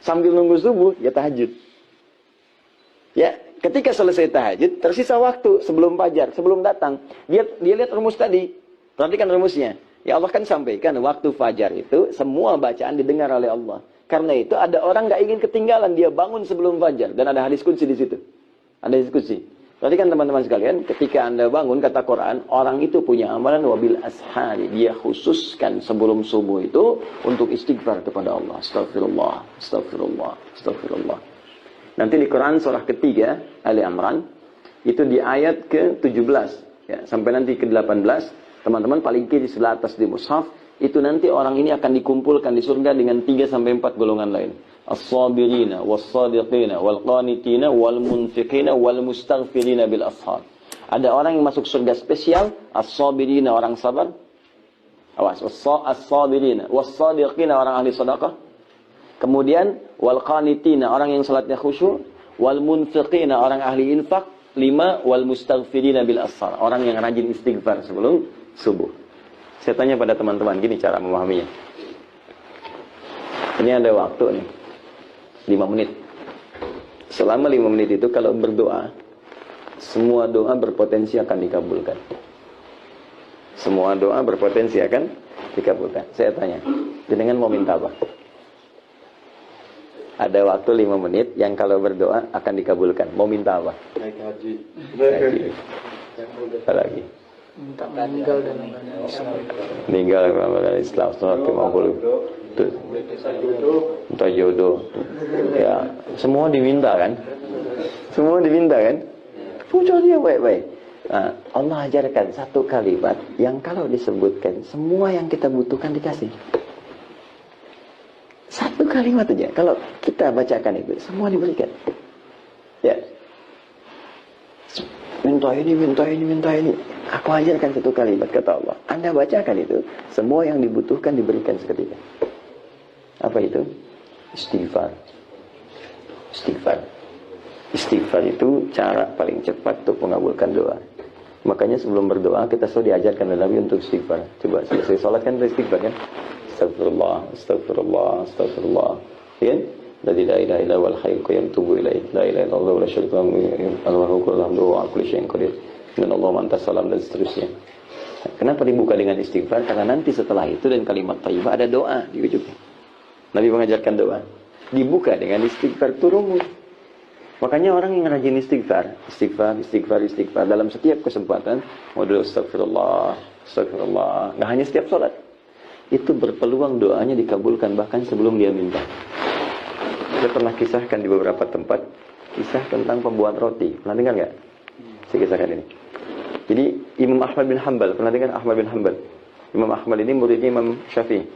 Sambil nunggu subuh, ya tahajud. Ya, ketika selesai tahajud, tersisa waktu sebelum fajar, sebelum datang. Dia lihat rumus tadi. Perhatikan rumusnya. Ya Allah kan sampaikan, waktu fajar itu, semua bacaan didengar oleh Allah. Karena itu, ada orang nggak ingin ketinggalan, dia bangun sebelum fajar. Dan ada hadis qudsi di situ. Ada hadis qudsi. Perhatikan teman-teman sekalian, ketika Anda bangun, kata Quran, orang itu punya amalan wabil ashari. Dia khususkan sebelum subuh itu untuk istighfar kepada Allah. Astagfirullah, astagfirullah, astagfirullah. Nanti di Quran surah ketiga, Ali Imran, itu di ayat ke-17. Ya, sampai nanti ke-18, teman-teman paling kiri sebelah atas di mushaf, itu nanti orang ini akan dikumpulkan di surga dengan 3-4 golongan lain. As-sabirina, was-sadiqina, wal-qanitina, wal-munfiqina, wal-mustaghfirina bil ashar. Ada orang yang masuk surga spesial, as-sabirina orang sabar. Awas, as-sabirina, was-sadiqina orang ahli sedekah. Kemudian wal-qanitina orang yang salatnya khusyuk, wal-munfiqina orang ahli infak. 5 wal-mustaghfirina bil ashar, orang yang rajin istighfar sebelum subuh. Saya tanya pada teman-teman, gini cara memahaminya. Ini ada waktu nih, 5 menit. Selama 5 menit itu kalau berdoa, semua doa berpotensi akan dikabulkan. Semua doa berpotensi akan dikabulkan. Saya tanya, jenengan mau minta apa? Ada waktu 5 menit yang kalau berdoa akan dikabulkan. Mau minta apa? Naik haji. Apa lagi? Minta meninggal dalam keadaan Islam. Meninggal dalam keadaan Islam. Minta jodoh. Ya, semua diminta kan? Semua diminta kan? Puja dia baik-baik. Nah, Allah ajarkan satu kalimat yang kalau disebutkan semua yang kita butuhkan dikasih. Satu kalimat aja. Kalau kita bacakan itu, semua diberikan. Ya. Minta ini, minta ini, minta ini. Aku ajarkan satu kalimat, kata Allah. Anda bacakan itu, semua yang dibutuhkan diberikan seketika. Apa itu? Istighfar. Istighfar. Istighfar itu cara paling cepat untuk mengabulkan doa. Makanya sebelum berdoa, kita selalu diajarkan oleh Nabi untuk istighfar. Coba selesai sholat kan istighfar kan? Astagfirullah, astagfirullah, astagfirullah. Ya? La ilaha illa wal hayyul qayyum tubu ilaih. La ilaha illallah wa la syarika lahu Allahu akbar wa kulli syai'in qadir. Innallaha mantas salam dan seterusnya. Kenapa dibuka dengan istighfar? Karena nanti setelah itu dan kalimat thayyibah ada doa di ujungnya. Nabi mengajarkan doa. Dibuka dengan istighfar turun. Makanya orang yang rajin istighfar, istighfar dalam setiap kesempatan, modul astagfirullah, astagfirullah. Nggak hanya setiap sholat. Itu berpeluang doanya dikabulkan bahkan sebelum dia minta. Saya pernah kisahkan di beberapa tempat kisah tentang pembuat roti. Pernah dengar nggak? Saya kisahkan ini. Jadi Imam Ahmad bin Hanbal, pernah dengar Ahmad bin Hanbal? Imam Ahmad ini muridnya Imam Syafi'i.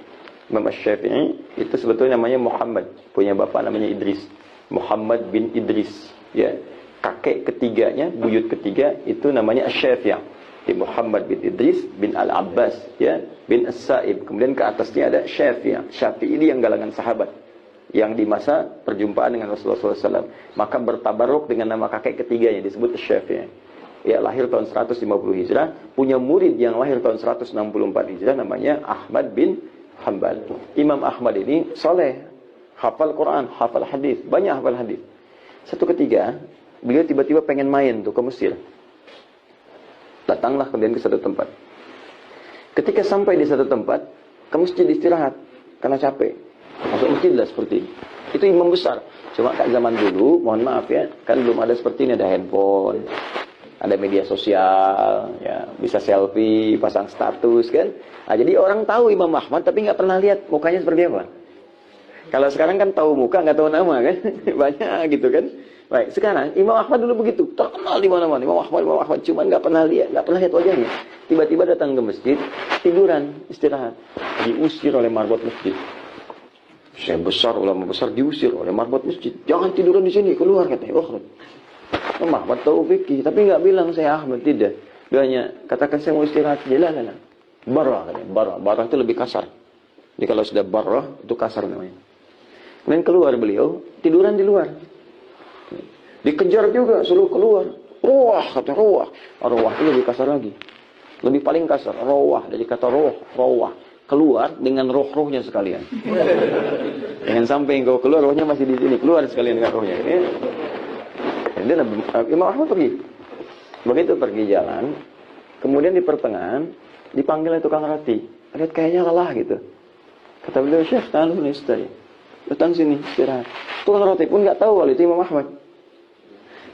Imam Syafi'i itu sebetulnya namanya Muhammad, punya bapak namanya Idris. Muhammad bin Idris, ya. Kakek ketiganya, buyut ketiga itu namanya Asy-Syafi'i. Muhammad bin Idris bin Al-Abbas, ya, bin As-Sa'ib. Kemudian ke atasnya ada Syafi'i. Syafi'i ini yang galangan sahabat yang di masa perjumpaan dengan Rasulullah SAW. Maka bertabaruk dengan nama kakek ketiganya disebut Syafi'i. Ya, lahir tahun 150 Hijrah, punya murid yang lahir tahun 164 Hijrah namanya Ahmad bin Hanbal. Imam Ahmad ini soleh, hafal Quran, hafal hadis, banyak hafal hadis. Satu ketika beliau tiba-tiba pengen main tuh ke Mesir. Datanglah kemudian ke satu tempat. Ketika sampai di satu tempat, ke masjid istirahat karena capek. Masuk masjid lah seperti ini. Itu imam besar. Cuma kan zaman dulu, mohon maaf ya, kan belum ada seperti ini, ada handphone, ada media sosial, ya, bisa selfie, pasang status kan. Nah, jadi orang tahu Imam Ahmad tapi nggak pernah lihat mukanya seperti apa. Kalau sekarang kan tahu muka nggak tahu nama kan, banyak gitu kan. Baik, sekarang Imam Ahmad dulu begitu, terkenal di mana-mana. Imam Ahmad, cuman nggak pernah lihat wajahnya. Tiba-tiba datang ke masjid, tiduran, istirahat, diusir oleh marbot masjid. Saya besar, ulama besar diusir oleh marbot masjid. Jangan tiduran di sini, keluar katanya. Oh, Imam Ahmad tahu fikih, tapi nggak bilang saya Ahmad, tidak. Dia hanya katakan saya mau istirahat, jalan. Barah katanya, barah itu lebih kasar. Jadi kalau sudah barah itu kasar namanya. Kemudian keluar beliau, tiduran di luar. Dikejar juga, suruh keluar. Ruah, kata ruah. Ruah itu lebih kasar lagi. Lebih paling kasar. Ruah, dari kata ruah. keluar dengan roh-rohnya sekalian. Jangan sampai engkau keluar, rohnya masih di sini, keluar sekalian dengan rohnya. Ya. Jadi Imam Ahmad pergi. Begitu pergi jalan, kemudian di pertengahan dipanggil tukang roti. Lihat kayaknya lelah gitu. Kata beliau, Syekh, tahan dulu istirahat. Datang sini, istirahat. Tukang roti pun nggak tahu kalau itu Imam Ahmad.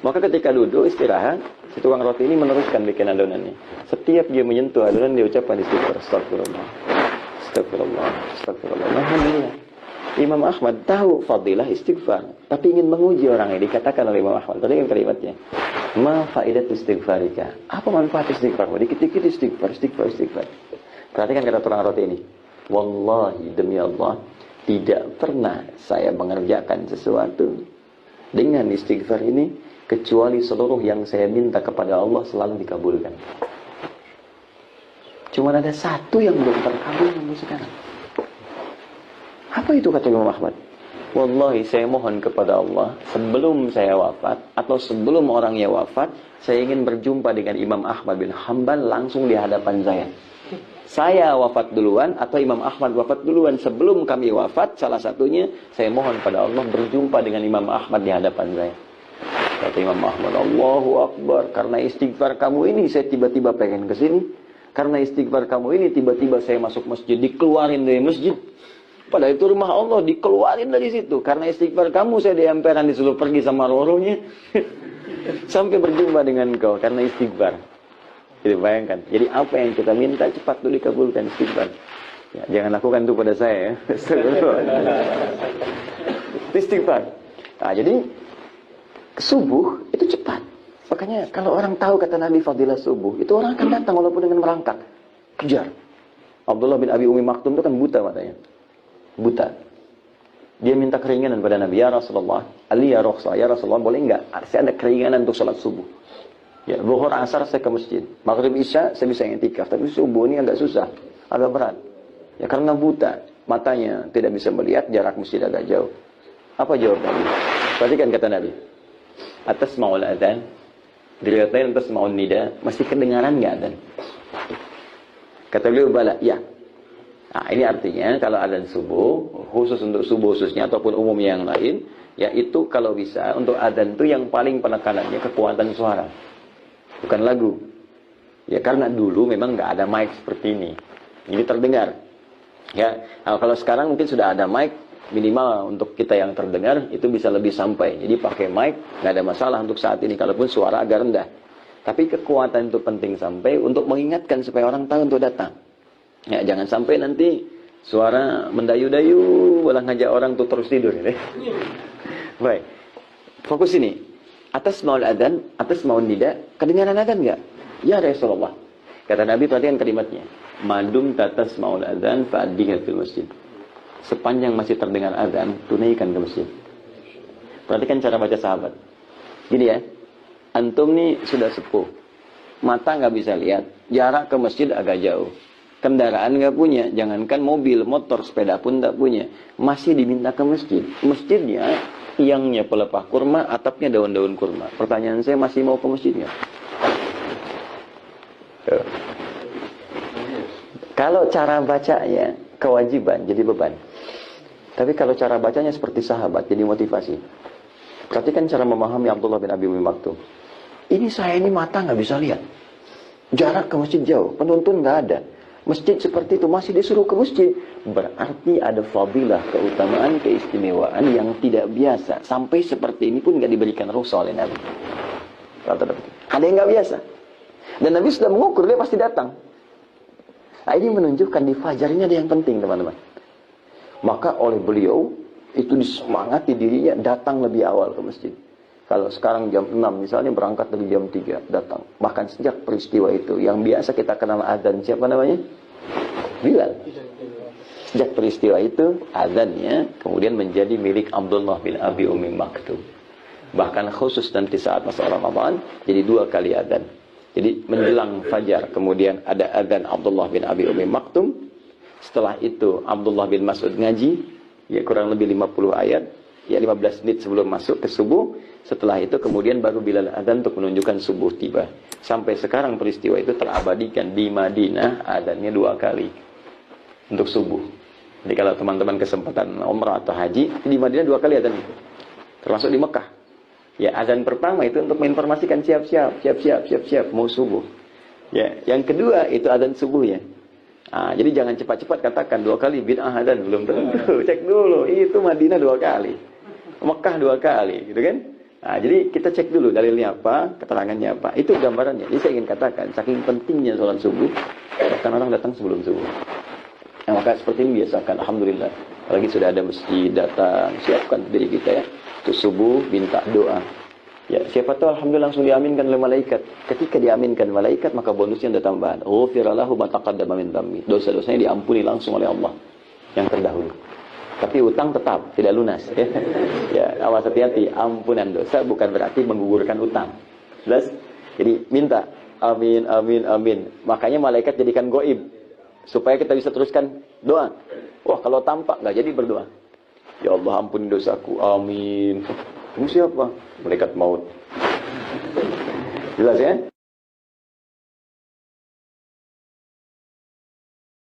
Maka ketika duduk istirahat, si tukang roti ini meneruskan bikin adonannya. Setiap dia menyentuh adonan, dia ucapkan istighfar. Astagfirullah. Astagfirullah. Astagfirullah. Alhamdulillah. Imam Ahmad tahu fadilah istighfar, tapi ingin menguji orang ini. Dikatakan oleh Imam Ahmad, tadi kalimatnya, ma faidat istighfarika. Apa manfaat istighfar? Dikit-dikit istighfar, istighfar, istighfar. Perhatikan kata tukang roti ini. Wallahi, demi Allah, tidak pernah saya mengerjakan sesuatu dengan istighfar ini kecuali seluruh yang saya minta kepada Allah selalu dikabulkan. Cuma ada satu yang belum terkabul sampai sekarang. Apa itu kata Imam Ahmad? Wallahi, saya mohon kepada Allah sebelum saya wafat atau sebelum orangnya wafat, saya ingin berjumpa dengan Imam Ahmad bin Hanbal langsung di hadapan saya. Saya wafat duluan atau Imam Ahmad wafat duluan. Sebelum kami wafat, salah satunya saya mohon pada Allah berjumpa dengan Imam Ahmad di hadapan saya. Kata Imam Ahmad, Allahu Akbar, karena istighfar kamu ini saya tiba-tiba pengen ke sini. Karena istighfar kamu ini tiba-tiba saya masuk masjid, dikeluarin dari masjid. Padahal itu rumah Allah, dikeluarin dari situ. Karena istighfar kamu saya di emperan disuruh pergi sama roh-rohnya. Sampai berjumpa dengan engkau karena istighfar. Jadi bayangkan. Jadi apa yang kita minta cepat dulu dikabulkan istighfar. Ya, jangan lakukan itu pada saya ya. Istighfar. Nah, jadi subuh itu cepat. Makanya kalau orang tahu kata Nabi fadilah subuh, itu orang akan datang walaupun dengan merangkak. Kejar. Abdullah bin Abi Umi Maktum itu kan buta matanya. Buta. Dia minta keringanan pada Nabi, ya Rasulullah, Ali ya Rasulullah, ya Rasulullah, boleh enggak? Saya ada keringanan untuk sholat subuh. Ya, zuhur asar saya ke masjid. Maghrib isya saya bisa i'tikaf, tapi subuh ini agak susah, agak berat. Ya karena buta, matanya tidak bisa melihat, jarak masjid agak jauh. Apa jawab Nabi? Perhatikan kata Nabi. Atas ma'ul adzan, diriwayatin atas ma'ul nida, masih kedengaran enggak adzan? Kata beliau, bala, ya. Nah, ini artinya kalau adzan subuh, khusus untuk subuh khususnya ataupun umum yang lain, yaitu kalau bisa untuk adzan itu yang paling penekanannya kekuatan suara, bukan lagu. Ya karena dulu memang nggak ada mic seperti ini, jadi terdengar. Ya, nah, kalau sekarang mungkin sudah ada mic, minimal untuk kita yang terdengar itu bisa lebih sampai. Jadi pakai mic nggak ada masalah untuk saat ini, kalaupun suara agak rendah. Tapi kekuatan itu penting sampai untuk mengingatkan supaya orang tahu untuk datang. Ya, jangan sampai nanti suara mendayu-dayu malah ngajak orang tuh terus tidur ya. Baik. Fokus ini. Atas maul adzan, atas maul nida, kedengaran adzan enggak? Ya Rasulullah. Kata Nabi, perhatikan kalimatnya. Madum tatas maul adzan fa'addiha fil masjid. Sepanjang masih terdengar adzan, tunaikan ke masjid. Perhatikan cara baca sahabat. Gini ya. Antum nih sudah sepuh. Mata nggak bisa lihat, jarak ke masjid agak jauh. Kendaraan nggak punya, jangankan mobil, motor, sepeda pun tak punya. Masih diminta ke masjid. Masjidnya, tiangnya pelepah kurma, atapnya daun-daun kurma. Pertanyaan saya, masih mau ke masjid nggak? Kalau cara bacanya, kewajiban, jadi beban. Tapi kalau cara bacanya seperti sahabat, jadi motivasi. Perhatikan cara memahami Abdullah bin Abi Umi Maktum. Ini saya ini mata nggak bisa lihat. Jarak ke masjid jauh, penuntun nggak ada. Masjid seperti itu masih disuruh ke masjid. Berarti ada fadilah, keutamaan, keistimewaan yang tidak biasa. Sampai seperti ini pun nggak diberikan rukhsah oleh Nabi. Ada yang nggak biasa. Dan Nabi sudah mengukur, dia pasti datang. Nah, ini menunjukkan di fajar ini ada yang penting, teman-teman. Maka oleh beliau, itu disemangati dirinya datang lebih awal ke masjid. Kalau sekarang jam 6 misalnya berangkat dari jam 3 datang. Bahkan sejak peristiwa itu yang biasa kita kenal adzan siapa namanya? Bilal. Sejak peristiwa itu adzannya kemudian menjadi milik Abdullah bin Abi Umi Maktum. Bahkan khusus nanti saat masa Ramadan jadi 2 kali adzan. Jadi menjelang fajar kemudian ada adzan Abdullah bin Abi Umi Maktum. Setelah itu Abdullah bin Mas'ud ngaji ya kurang lebih 50 ayat. Ya 15 menit sebelum masuk ke subuh. Setelah itu kemudian baru Bilal adzan untuk menunjukkan subuh tiba. Sampai sekarang peristiwa itu terabadikan di Madinah adzannya 2 kali. untuk subuh. Jadi kalau teman-teman kesempatan umrah atau haji, di Madinah 2 kali adzan itu. Termasuk di Mekah. Ya, adzan pertama itu untuk menginformasikan siap-siap mau subuh. Ya, yang kedua itu adzan subuh ya. Jadi jangan cepat-cepat katakan 2 kali bid'ah adzan, belum tentu. Cek dulu, itu Madinah 2 kali. Mekah 2 kali, gitu kan? Jadi kita cek dulu dalilnya apa, keterangannya apa. Itu gambarannya. Jadi saya ingin katakan, saking pentingnya sholat subuh, bahkan orang datang sebelum subuh. Maka seperti ini biasakan, alhamdulillah. Apalagi sudah ada masjid datang, siapkan diri kita ya. Untuk subuh, minta doa. Ya, siapa tahu alhamdulillah langsung diaminkan oleh malaikat. Ketika diaminkan malaikat, maka bonusnya ada tambahan. Ghufirallahu ma taqaddama min dhanbi. Dosa-dosanya diampuni langsung oleh Allah yang terdahulu. Tapi utang tetap tidak lunas. Ya, awas hati-hati. Ampunan dosa bukan berarti menggugurkan utang. Jelas? Jadi minta. Amin, amin, amin. Makanya malaikat jadikan goib. Supaya kita bisa teruskan doa. Wah, kalau tampak nggak jadi berdoa. Ya Allah, ampuni dosaku. Amin. Kamu siapa? Malaikat maut. Jelas ya?